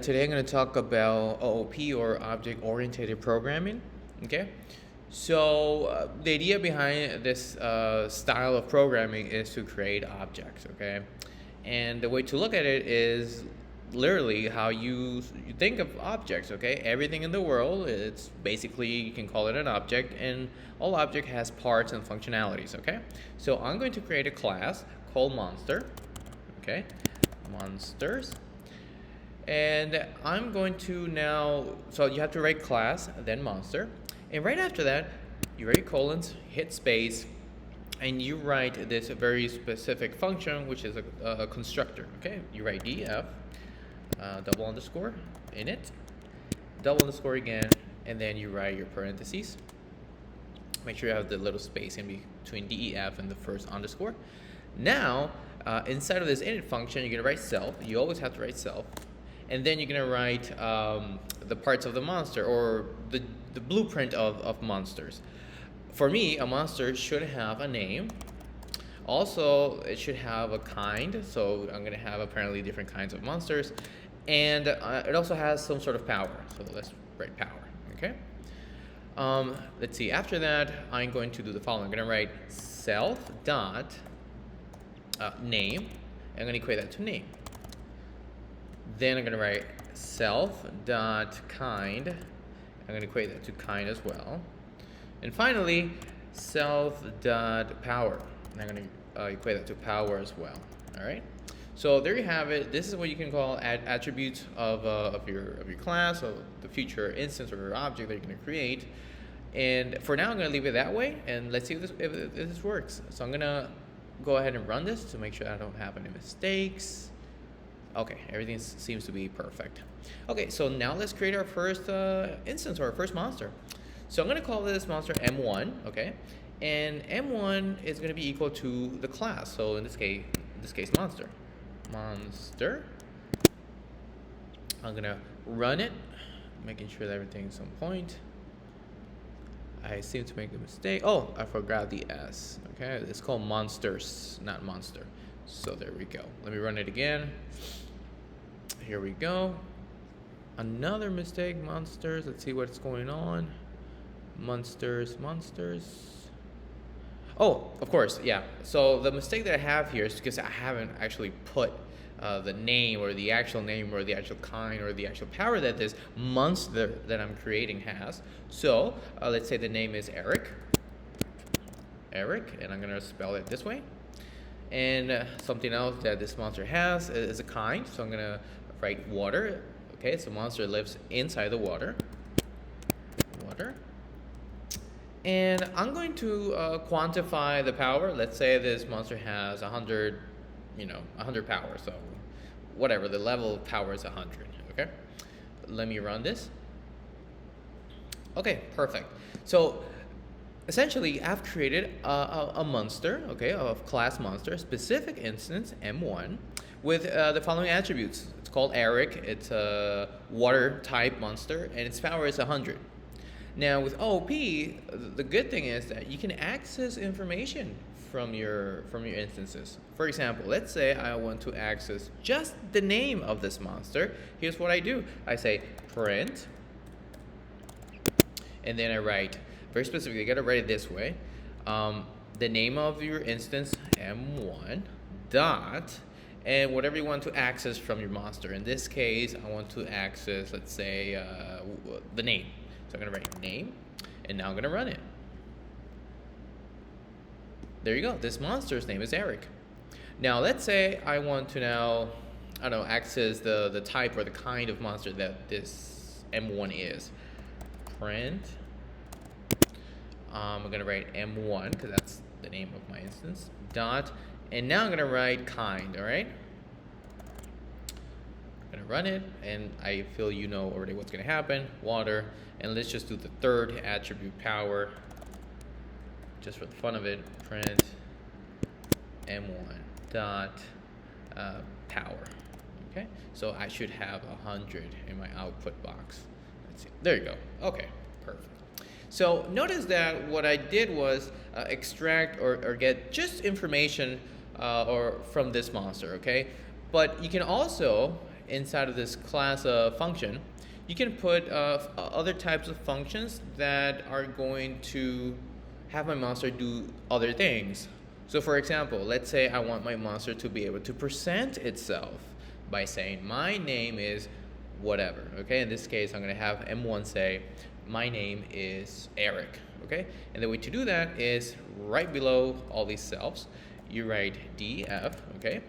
Today I'm going to talk about OOP or object oriented programming. Okay, so the idea behind this style of programming is to create objects. Okay, and the way to look at it is literally how you think of objects. Okay, everything in the world, it's basically, you can call it an object, and all object has parts and functionalities. Okay, so I'm going to create a class called monster. Okay, monsters. And I'm going to now, so you have to write class, then monster. And right after that, you write colons, hit space, and you write this very specific function, which is a constructor. Okay, you write df, double underscore, init, double underscore again, and then you write your parentheses. Make sure you have the little space in between def and the first underscore. Now, inside of this init function, you're going to write self. You always have to write self. And then you're going to write the parts of the monster, or the blueprint of monsters. For me, a monster should have a name. Also, it should have a kind. So I'm going to have apparently different kinds of monsters. And it also has some sort of power. So let's write power. Okay. Let's see. After that, I'm going to do the following. I'm going to write self dot name. I'm going to equate that to name. Then I'm going to write self dot kind. I'm going to equate that to kind as well. And finally, self dot power. And I'm going to equate that to power as well. All right. So there you have it. This is what you can call attributes of your class, or the future instance or your object that you're going to create. And for now, I'm going to leave it that way, and let's see if this works. So I'm going to go ahead and run this to make sure I don't have any mistakes. Okay, everything seems to be perfect. Okay, so now let's create our first instance, or our first monster. So I'm going to call this monster M1, okay? And M1 is going to be equal to the class. So in this case, monster. Monster. I'm going to run it, making sure that everything's on point. I seem to make a mistake. Oh, I forgot the S. Okay, it's called monsters, not monster. So there we go. Let me run it again. Here we go. Another mistake, monsters. Let's see what's going on. Monsters. Oh, of course, yeah. So the mistake that I have here is because I haven't actually put the name, or the actual name, or the actual kind, or the actual power that this monster that I'm creating has. So let's say the name is Eric, and I'm gonna spell it this way. And something else that this monster has is a kind. So I'm gonna write water. Okay, so monster lives inside the water. And I'm going to quantify the power. Let's say this monster has 100, 100 power. So whatever, the level of power is 100. Okay, let me run this. Okay, perfect. So essentially, I've created a monster, okay, of class monster, specific instance M1, with the following attributes. It's called Eric. It's a water type monster, and its power is 100. Now with OOP, the good thing is that you can access information from your instances. For example, let's say I want to access just the name of this monster. Here's what I do. I say print, and then I write, very specifically, you gotta write it this way. The name of your instance, M1, dot, and whatever you want to access from your monster. In this case, I want to access, let's say, the name. So I'm gonna write name, and now I'm gonna run it. There you go. This monster's name is Eric. Now let's say I want to now, I don't know, access the type or the kind of monster that this M1 is. Print. I'm gonna write M1 because that's the name of my instance. Dot, and now I'm gonna write kind. All right. I'm gonna run it, and I feel you know already what's gonna happen. Water, and let's just do the third attribute, power, just for the fun of it. Print M1 dot power. Okay, so I should have 100 in my output box. Let's see. There you go. Okay, perfect. So notice that what I did was extract or get just information or from this monster. Okay, but you can also inside of this class function, you can put other types of functions that are going to have my monster do other things. So for example, let's say I want my monster to be able to present itself by saying my name is whatever. Okay, in this case I'm going to have M1 say my name is Eric. Okay, and the way to do that is right below all these cells you write df. Okay,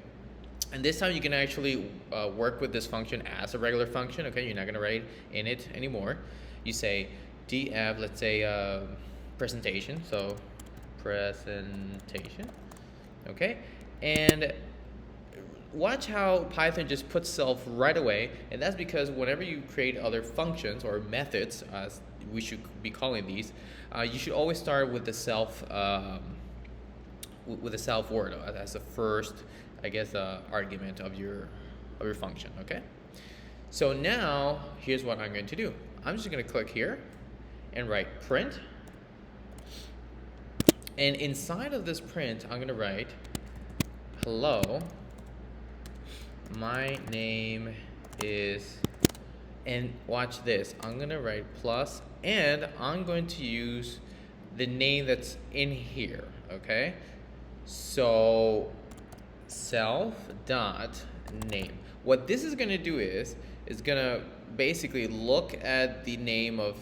and this time you can actually work with this function as a regular function. Okay, you're not going to write in it anymore. You say df, let's say presentation, so presentation. Okay, and watch how Python just puts self right away, and that's because whenever you create other functions or methods, as we should be calling these, you should always start with the self with a self word as the first, I guess, argument of your function. Okay, so now here's what I'm going to do. I'm just going to click here and write print, and inside of this print I'm going to write hello, my name is, and watch this, I'm going to write plus, and I'm going to use the name that's in here. Okay, so self dot name. What this is going to do is going to basically look at the name of,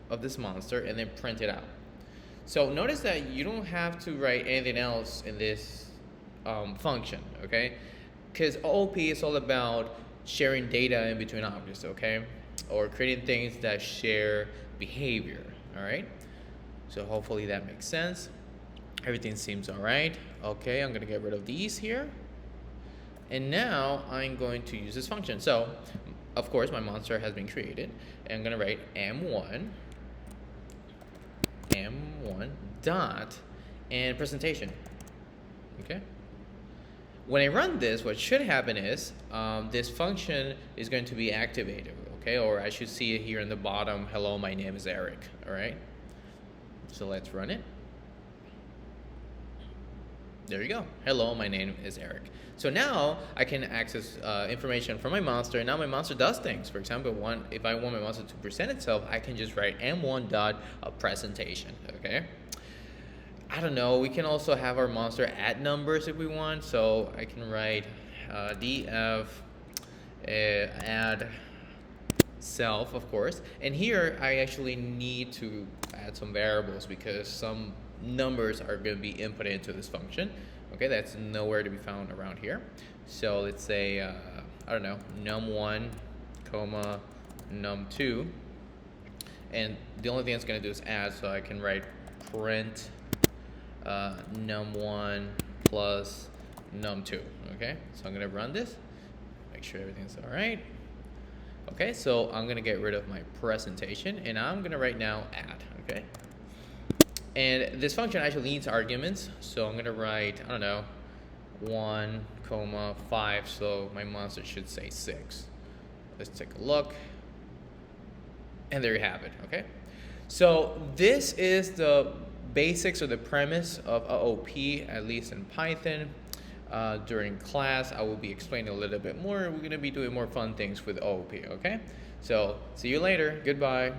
of this monster and then print it out. So notice that you don't have to write anything else in this function, okay? Because OOP is all about sharing data in between objects, okay? Or creating things that share behavior, all right? So hopefully that makes sense. Everything seems all right. Okay, I'm gonna get rid of these here. And now I'm going to use this function. So, of course, my monster has been created. And I'm gonna write M1 dot and presentation, okay? When I run this, what should happen is this function is going to be activated, okay? Or I should see it here in the bottom, hello, my name is Eric, all right? So let's run it. There you go. Hello, my name is Eric. So now I can access information from my monster, and now my monster does things. For example, if I want my monster to present itself, I can just write M1 dot presentation, okay? I don't know, we can also have our monster add numbers if we want. So I can write df add self, of course. And here I actually need to add some variables because some numbers are going to be inputted into this function. Okay, that's nowhere to be found around here. So let's say, I don't know, num1, comma, num2. And the only thing it's going to do is add, so I can write print num1 plus num2. Okay, so I'm going to run this, make sure everything's all right. Okay, so I'm going to get rid of my presentation, and I'm going to right now add. Okay. And this function actually needs arguments, so I'm going to write, I don't know, 1, 5, so my monster should say 6. Let's take a look. And there you have it, okay? So this is the basics or the premise of OOP, at least in Python. During class, I will be explaining a little bit more. We're going to be doing more fun things with OOP, okay? So see you later. Goodbye.